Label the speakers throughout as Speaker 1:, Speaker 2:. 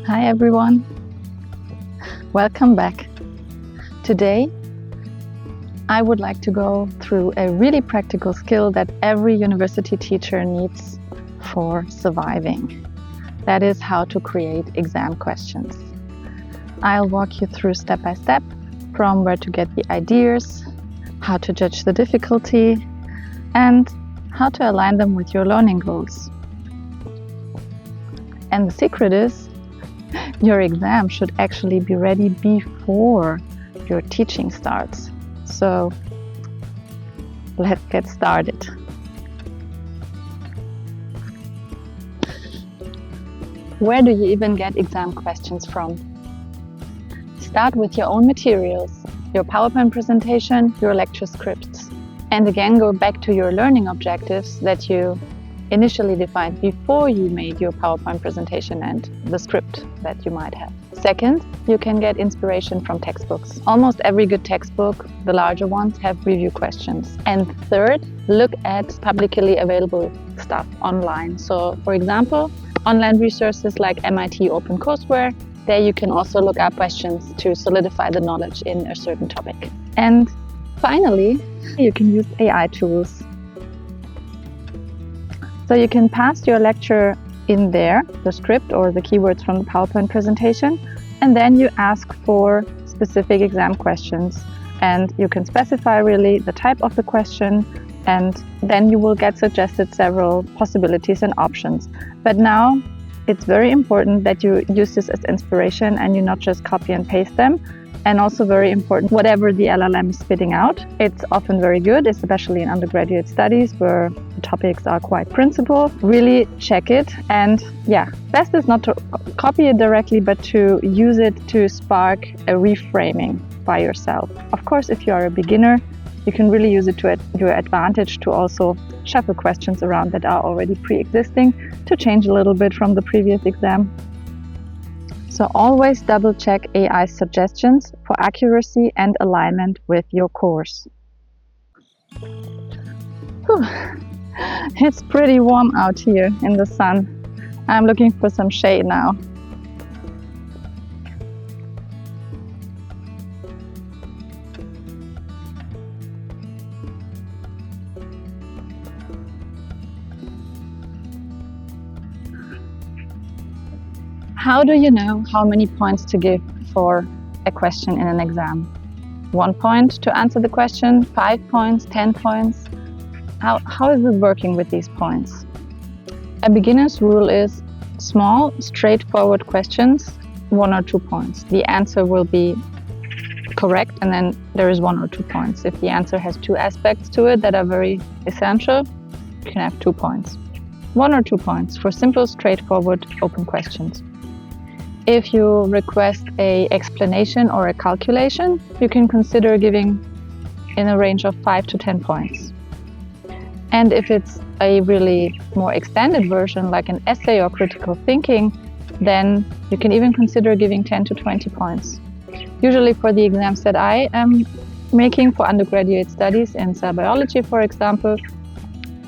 Speaker 1: Hi everyone, welcome back. Today I would like to go through a really practical skill that every university teacher needs for surviving. That is how to create exam questions. I'll walk you through step by step from where to get the ideas, how to judge the difficulty, and how to align them with your learning goals. And the secret is, your exam should actually be ready before your teaching starts. So let's get started. Where do you even get exam questions from? Start with your own materials, your PowerPoint presentation, your lecture scripts. And again, go back to your learning objectives that you initially defined before you made your PowerPoint presentation and the script that you might have. Second, you can get inspiration from textbooks. Almost every good textbook, the larger ones, have review questions. And third, look at publicly available stuff online. So, for example, online resources like MIT OpenCourseWare, there you can also look up questions to solidify the knowledge in a certain topic. And finally, you can use AI tools. So you can pass your lecture in there, the script or the keywords from the PowerPoint presentation, and then you ask for specific exam questions. And you can specify really the type of the question, and then you will get suggested several possibilities and options. But now it's very important that you use this as inspiration and you not just copy and paste them. And also very important, whatever the LLM is spitting out, it's often very good, especially in undergraduate studies where the topics are quite principled. Really check it. And best is not to copy it directly, but to use it to spark a reframing by yourself. Of course, if you are a beginner, you can really use it to your advantage to also shuffle questions around that are already pre-existing to change a little bit from the previous exam. So always double check AI suggestions for accuracy and alignment with your course. It's pretty warm out here in the sun. I'm looking for some shade now. How do you know how many points to give for a question in an exam? 1 point to answer the question, 5 points, 10 points? How is it working with these points? A beginner's rule is small, straightforward questions, 1 or 2 points. The answer will be correct, and then there is 1 or 2 points. If the answer has 2 aspects to it that are very essential, you can have 2 points. 1 or 2 points for simple, straightforward, open questions. If you request an explanation or a calculation, you can consider giving in a range of 5 to 10 points. And if it's a really more extended version, like an essay or critical thinking, then you can even consider giving 10 to 20 points. Usually for the exams that I am making for undergraduate studies in cell biology, for example,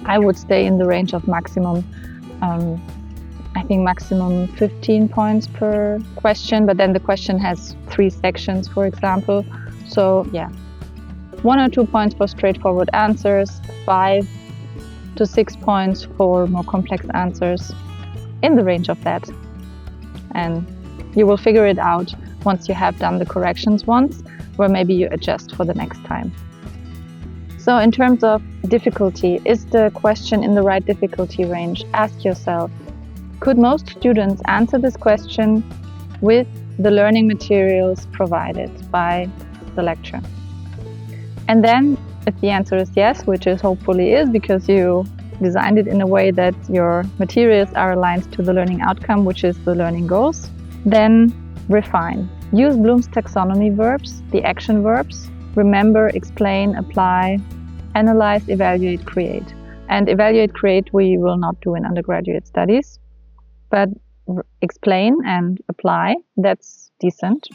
Speaker 1: I would stay in the range of maximum 15 points per question, but then the question has 3 sections, for example. So 1 or 2 points for straightforward answers, 5 to 6 points for more complex answers, in the range of that. And you will figure it out once you have done the corrections once, where maybe you adjust for the next time. So in terms of difficulty, is the question in the right difficulty range? Ask yourself, could most students answer this question with the learning materials provided by the lecture? And then, if the answer is yes, which it hopefully is because you designed it in a way that your materials are aligned to the learning outcome, which is the learning goals, then refine. Use Bloom's taxonomy verbs, the action verbs. Remember, explain, apply, analyze, evaluate, create. And evaluate, create we will not do in undergraduate studies. But explain and apply, that's decent.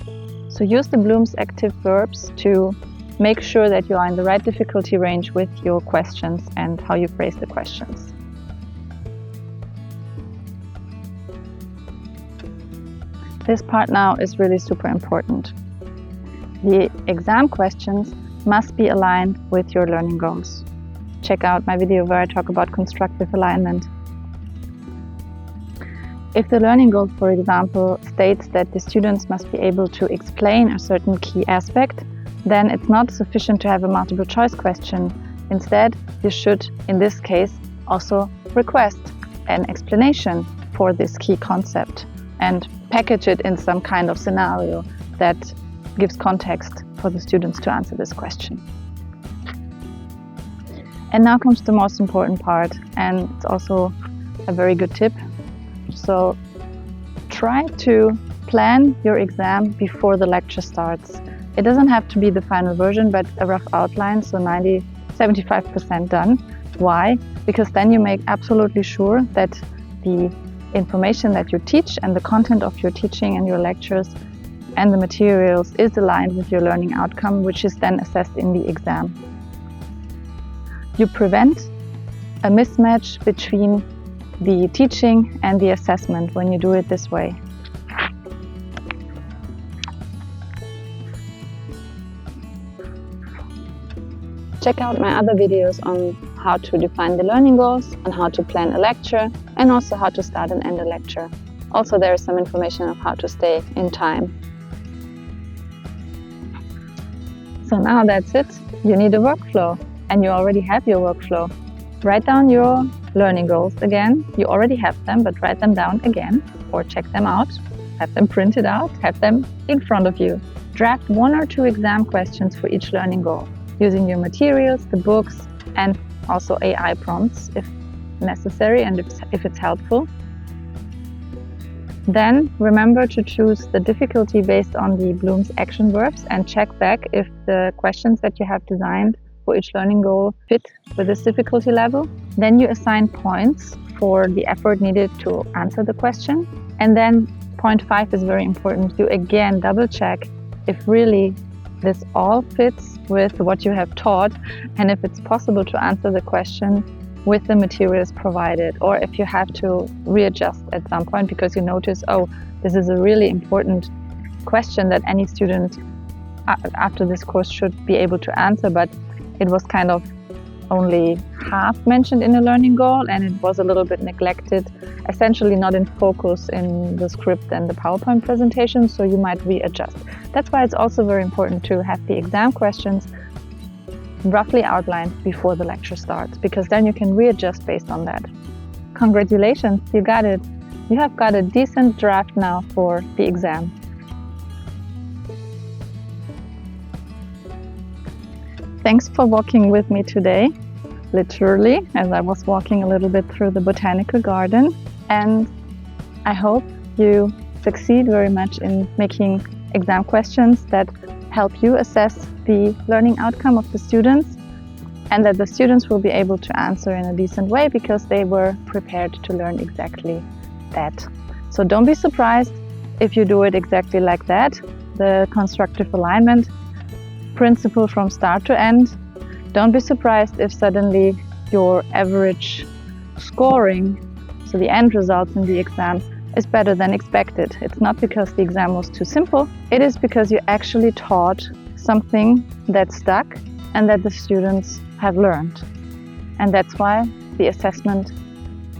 Speaker 1: So use the Bloom's active verbs to make sure that you are in the right difficulty range with your questions and how you phrase the questions. This part now is really super important. The exam questions must be aligned with your learning goals. Check out my video where I talk about constructive alignment. If the learning goal, for example, states that the students must be able to explain a certain key aspect, then it's not sufficient to have a multiple choice question. Instead, you should, in this case, also request an explanation for this key concept and package it in some kind of scenario that gives context for the students to answer this question. And now comes the most important part, and it's also a very good tip. So try to plan your exam before the lecture starts. It doesn't have to be the final version, but a rough outline, so 75% done. Why? Because then you make absolutely sure that the information that you teach and the content of your teaching and your lectures and the materials is aligned with your learning outcome, which is then assessed in the exam. You prevent a mismatch between the teaching and the assessment when you do it this way. Check out my other videos on how to define the learning goals, on how to plan a lecture, and also how to start and end a lecture. Also, there is some information of how to stay in time. So now that's it. You need a workflow, and you already have your workflow. Write down your learning goals again. You already have them, but write them down again or check them out. Have them printed out, have them in front of you. Draft 1 or 2 exam questions for each learning goal, using your materials, the books, and also AI prompts if necessary and if it's helpful. Then remember to choose the difficulty based on the Bloom's action verbs and check back if the questions that you have designed for each learning goal fit with this difficulty level. Then you assign points for the effort needed to answer the question. And then point 5 is very important. You again double check if really this all fits with what you have taught and if it's possible to answer the question with the materials provided, or if you have to readjust at some point because you notice, oh, this is a really important question that any student after this course should be able to answer, but it was kind of only half mentioned in a learning goal and it was a little bit neglected, essentially not in focus in the script and the PowerPoint presentation, so you might readjust. That's why it's also very important to have the exam questions roughly outlined before the lecture starts, because then you can readjust based on that. Congratulations, you got it. You have got a decent draft now for the exam. Thanks for walking with me today, literally, as I was walking a little bit through the botanical garden. And I hope you succeed very much in making exam questions that help you assess the learning outcome of the students, and that the students will be able to answer in a decent way because they were prepared to learn exactly that. So don't be surprised if you do it exactly like that. The constructive alignment principle from start to end. Don't be surprised if suddenly your average scoring, so the end results in the exam, is better than expected. It's not because the exam was too simple, it is because you actually taught something that stuck and that the students have learned. And that's why the assessment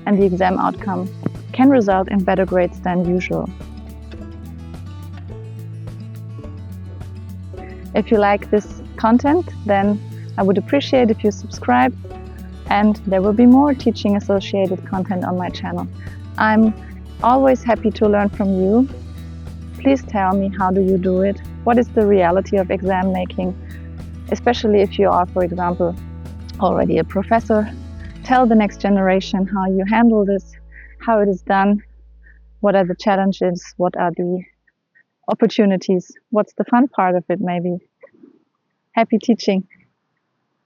Speaker 1: and the exam outcome can result in better grades than usual. If you like this content, then I would appreciate if you subscribe, and there will be more teaching associated content on my channel. I'm always happy to learn from you. Please tell me, how do you do it? What is the reality of exam making? Especially if you are, for example, already a professor. Tell the next generation how you handle this, how it is done, what are the challenges, what are the opportunities, what's the fun part of it maybe. Happy teaching!